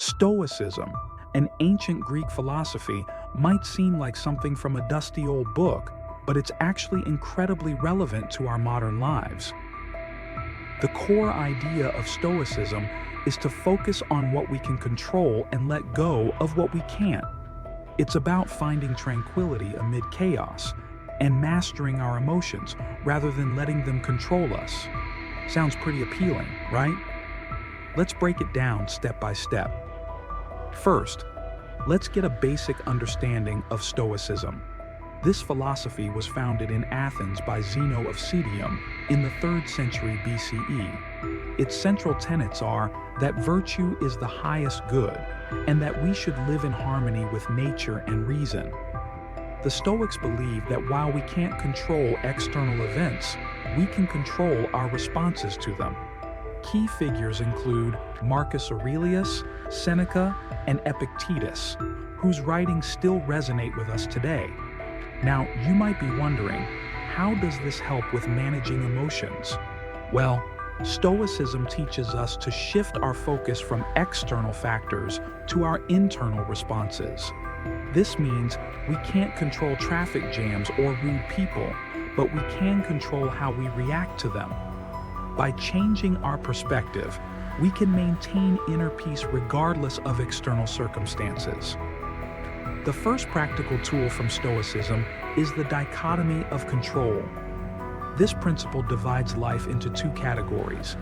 Stoicism, an ancient Greek philosophy, might seem like something from a dusty old book, but it's actually incredibly relevant to our modern lives. The core idea of Stoicism is to focus on what we can control and let go of what we can't. It's about finding tranquility amid chaos and mastering our emotions rather than letting them control us. Sounds pretty appealing, right? Let's break it down step by step. First, let's get a basic understanding of Stoicism. This philosophy was founded in Athens by Zeno of Citium in the 3rd century BCE. Its central tenets are that virtue is the highest good and that we should live in harmony with nature and reason. The Stoics believe that while we can't control external events, we can control our responses to them. Key figures include Marcus Aurelius, Seneca, and Epictetus, whose writings still resonate with us today. Now, you might be wondering, how does this help with managing emotions? Well, Stoicism teaches us to shift our focus from external factors to our internal responses. This means we can't control traffic jams or rude people, but we can control how we react to them. By changing our perspective, we can maintain inner peace regardless of external circumstances. The first practical tool from Stoicism is the dichotomy of control. This principle divides life into two categories: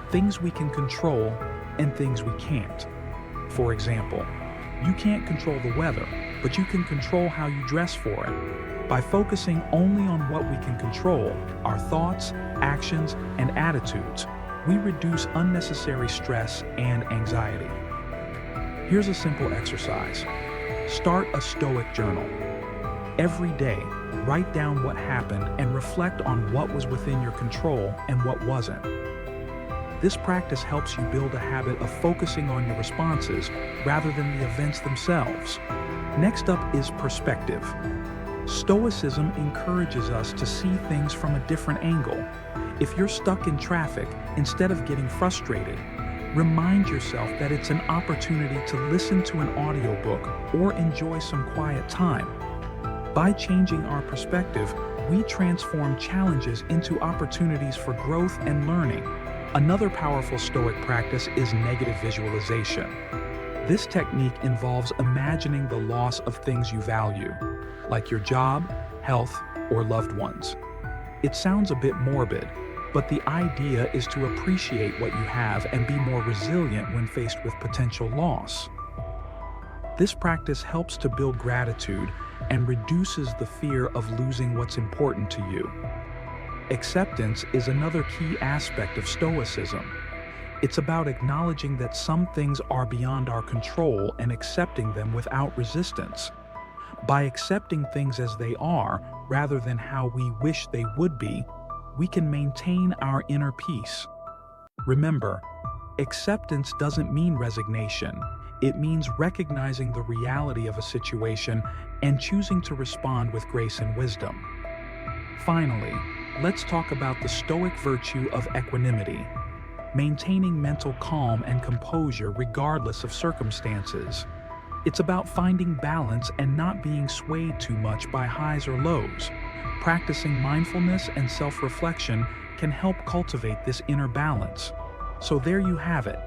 things we can control and things we can't. For example, you can't control the weather, but you can control how you dress for it. By focusing only on what we can control, our thoughts, actions, and attitudes, we reduce unnecessary stress and anxiety. Here's a simple exercise. Start a Stoic journal. Every day, write down what happened and reflect on what was within your control and what wasn't. This practice helps you build a habit of focusing on your responses rather than the events themselves. Next up is perspective. Stoicism encourages us to see things from a different angle. If you're stuck in traffic, instead of getting frustrated, remind yourself that it's an opportunity to listen to an audiobook or enjoy some quiet time. By changing our perspective, we transform challenges into opportunities for growth and learning. Another powerful Stoic practice is negative visualization. This technique involves imagining the loss of things you value, like your job, health, or loved ones. It sounds a bit morbid, but the idea is to appreciate what you have and be more resilient when faced with potential loss. This practice helps to build gratitude and reduces the fear of losing what's important to you. Acceptance is another key aspect of Stoicism. It's about acknowledging that some things are beyond our control and accepting them without resistance. By accepting things as they are, rather than how we wish they would be, we can maintain our inner peace. Remember, acceptance doesn't mean resignation. It means recognizing the reality of a situation and choosing to respond with grace and wisdom. Finally, let's talk about the Stoic virtue of equanimity. Maintaining mental calm and composure regardless of circumstances. It's about finding balance and not being swayed too much by highs or lows. Practicing mindfulness and self-reflection can help cultivate this inner balance. So there you have it.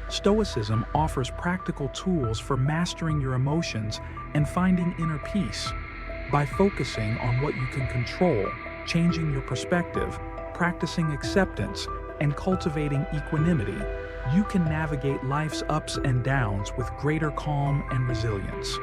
Stoicism offers practical tools for mastering your emotions and finding inner peace. By focusing on what you can control, changing your perspective, practicing acceptance, and cultivating equanimity, you can navigate life's ups and downs with greater calm and resilience.